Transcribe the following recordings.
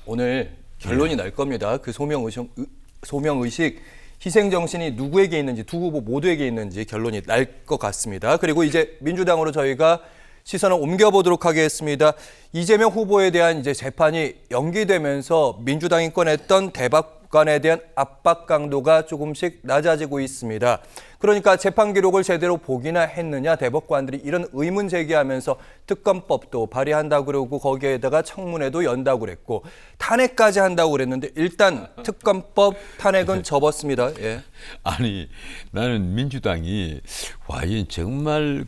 오늘 결론이 날 겁니다. 그 소명의식, 희생정신이 누구에게 있는지, 두 후보 모두에게 있는지 결론이 날 것 같습니다. 그리고 이제 민주당으로 저희가 시선을 옮겨보도록 하겠습니다. 이재명 후보에 대한 이제 재판이 연기되면서 민주당이 꺼냈던 대법관에 대한 압박 강도가 조금씩 낮아지고 있습니다. 그러니까 재판 기록을 제대로 보기나 했느냐, 대법관들이 이런 의문 제기하면서 특검법도 발의한다고 그러고 거기에다가 청문회도 연다고 그랬고 탄핵까지 한다고 그랬는데 일단 특검법 탄핵은 접었습니다. 예. 아니 나는 민주당이 과연 정말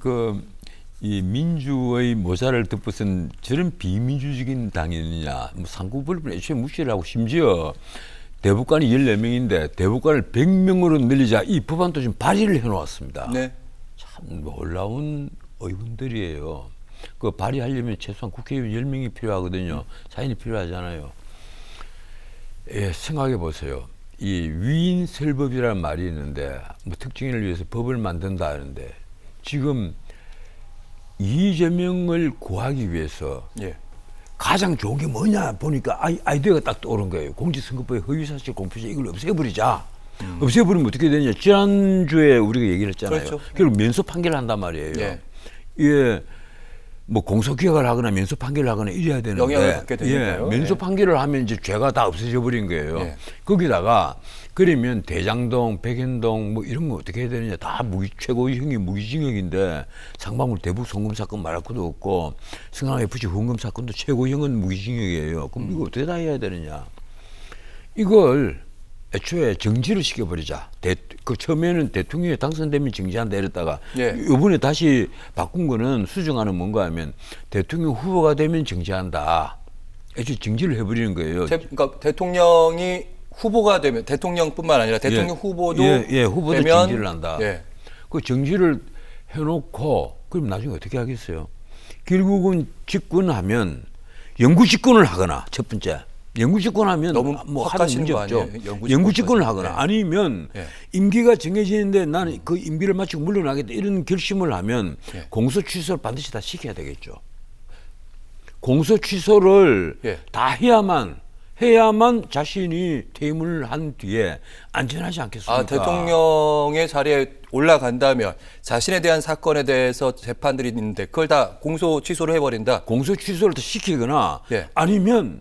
이 민주의 모자를 덮어쓴 저런 비민주적인 당이느냐, 뭐 상고법을 애초에 무시를 하고 심지어 대법관이 14명인데 대법관을 100명으로 늘리자 이 법안도 지금 발의를 해놓았습니다. 네. 참 놀라운 의원들이에요. 그 발의하려면 최소한 국회의원 10명이 필요하거든요. 사인이 필요하잖아요. 예, 생각해 보세요. 이 위인설법이라는 말이 있는데 뭐 특정인을 위해서 법을 만든다 하는데 지금 이재명을 구하기 위해서 예. 가장 좋은 게 뭐냐 보니까 아이디어가 딱 떠오른 거예요. 공직선거법의 허위사실 공표죄 이걸 없애버리자. 없애버리면 어떻게 되냐. 지난주에 우리가 얘기를 했잖아요. 그렇죠. 결국 면소 판결을 한단 말이에요. 예. 예. 뭐 공소기각을 하거나 면소 판결을 하거나 이래야 되는데 영향을 받게 되니까요. 예, 면소 예. 판결을 하면 이제 죄가 다 없어져 버린 거예요. 예. 거기다가 그러면 대장동, 백현동 뭐 이런 거 어떻게 해야 되느냐. 다 최고형이 무기징역인데 상방울 대북 송금 사건 말할 것도 없고 성남 FC 후원금 사건도 최고형은 무기징역이에요. 그럼 이거 어떻게 다 해야 되느냐. 이걸 애초에 정지를 시켜버리자. 처음에는 대통령이 당선되면 정지한다 이랬다가 예. 이번에 다시 바꾼 거는 수정하는 뭔가 하면 대통령 후보가 되면 정지한다. 애초에 정지를 해버리는 거예요. 그러니까 대통령이 후보가 되면 대통령뿐만 아니라 대통령 후보도 후보도 되면 정지를 한다. 예. 그 정지를 해놓고 그럼 나중에 어떻게 하겠어요? 결국은 집권하면 영구 집권을 하거나 첫 번째. 영구 집권하면 너무 뭐 확 하는 가시는 문제 거 없죠. 아니에요? 영구 집권을 하거나 네. 아니면 네. 임기가 정해지는데 나는 그 임기를 마치고 물러나겠다 이런 결심을 하면 네. 공소 취소를 반드시 다 시켜야 되겠죠. 공소 취소를 네. 다 해야만 자신이 퇴임을 한 뒤에 안전하지 않겠습니까? 대통령의 자리에 올라간다면 자신에 대한 사건에 대해서 재판들이 있는데 그걸 다 공소 취소를 해버린다. 공소 취소를 더 시키거나 예. 아니면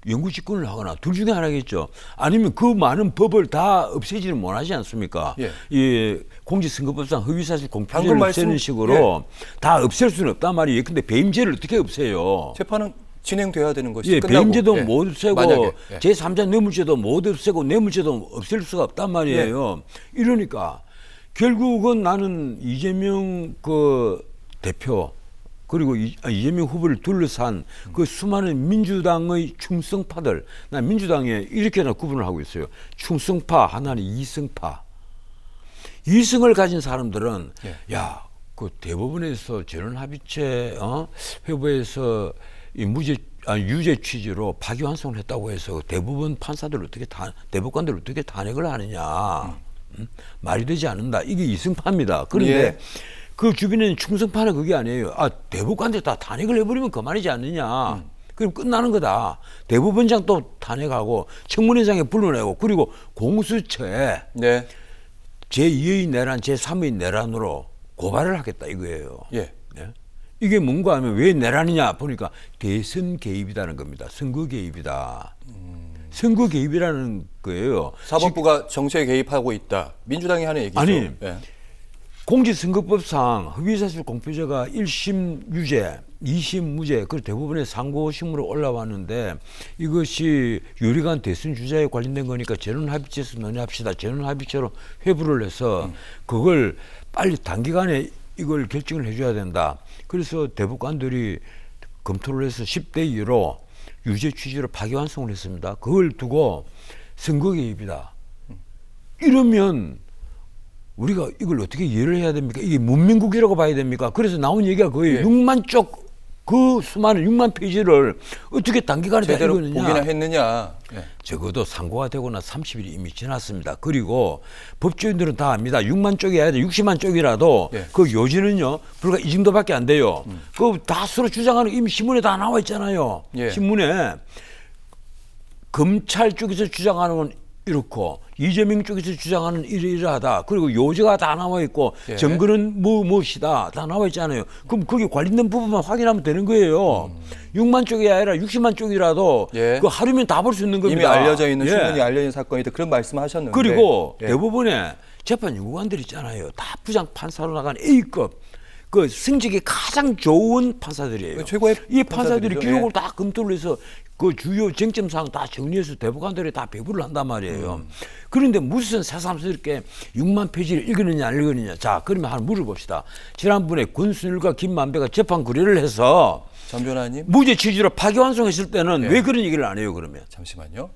영구 집권을 하거나 둘 중에 하나겠죠. 아니면 그 많은 법을 다 없애지는 못하지 않습니까? 예. 이 공직선거법상 허위사실 공표죄를 방금 없애는 식으로 다 없앨 수는 없단 말이에요. 근데 배임죄를 어떻게 없애요? 재판은 진행돼야 되는 것이 예, 끝나고. 배임죄도 예. 못 없애고 만약에, 예. 제3자 뇌물죄도 못 없애고 뇌물죄도 없앨 수가 없단 말이에요. 이러니까 결국은 나는 이재명 그 대표 그리고 이재명 후보를 둘러싼 그 수많은 민주당의 충성파들, 난 민주당에 이렇게나 구분을 하고 있어요. 충성파, 하나는 이성파. 이성을 가진 사람들은 야, 그 대법원에서 전원합의체 회부해서 이 유죄 취지로 파기환송을 했다고 해서 대법원 판사들 대법관들 어떻게 탄핵을 하느냐. 말이 되지 않는다. 이게 이성파입니다. 그런데 예. 그 주변에는 충성파는 그게 아니에요. 대법관들 다 탄핵을 해버리면 그만이지 않느냐. 그럼 끝나는 거다. 대법원장 또 탄핵하고 청문회장에 불러내고 그리고 공수처에 네. 제2의 내란, 제3의 내란으로 고발을 하겠다 이거예요. 예. 네? 이게 뭔가 하면 왜 내란이냐 보니까 대선 개입이라는 겁니다. 선거 개입이다. 선거 개입이라는 거예요. 사법부가 정치에 개입하고 있다. 민주당이 하는 얘기죠. 아니, 예. 공직선거법상 허위사실 공표죄가 1심 유죄, 2심 무죄, 그리고 대부분의 상고심으로 올라왔는데 이것이 유리관 대선 주자에 관련된 거니까 전원합의체에서 논의합시다. 전원합의체로 회부를 해서 그걸 빨리 단기간에 이걸 결정을 해줘야 된다. 그래서 대법관들이 검토를 해서 10대 2로 유죄 취지로 파기환송을 했습니다. 그걸 두고 선거 개입이다. 이러면 우리가 이걸 어떻게 이해를 해야 됩니까? 이게 문민국이라고 봐야 됩니까? 그래서 나온 얘기가 거의 6만 쪽, 그 수많은 6만 페이지를 어떻게 단기간에 제대로 다 읽었느냐. 보기나 했느냐. 예. 적어도 상고가 되고 나 30일이 이미 지났습니다. 그리고 법조인들은 다 압니다. 6만 쪽이 아니라 60만 쪽이라도 그 요지는요 불과 이 정도밖에 안 돼요. 그 다 서로 주장하는 이미 신문에 다 나와 있잖아요. 예. 신문에 검찰 쪽에서 주장하는 건 이렇고 이재명 쪽에서 주장하는 이러이러하다. 그리고 요지가 다 나와 있고 예. 증거는 무엇이다 다 나와 있잖아요. 그럼 거기 관련된 부분만 확인하면 되는 거예요. 6만 쪽이 아니라 60만 쪽이라도 예. 그 하루면 다 볼 수 있는 겁니다. 이미 알려져 있는 예. 충분히 알려진 사건이다. 그런 말씀하셨는데. 그리고 예. 대부분의 재판 연구관들 있잖아요. 다 부장 판사로 나간 A급. 그 성적이 가장 좋은 판사들이에요. 최고의 이 판사들이 판사들이죠. 기록을 예. 다 검토를 해서 그 주요 쟁점 사항 다 정리해서 대법관들이 다 배부를 한단 말이에요. 그런데 무슨 새삼스럽게 6만 페이지를 읽었느냐 안 읽었느냐. 자, 그러면 하나 물어봅시다. 지난번에 권순일과 김만배가 재판 구례를 해서 전 변호사님 무죄 취지로 파기환송했을 때는 예. 왜 그런 얘기를 안 해요, 그러면? 잠시만요.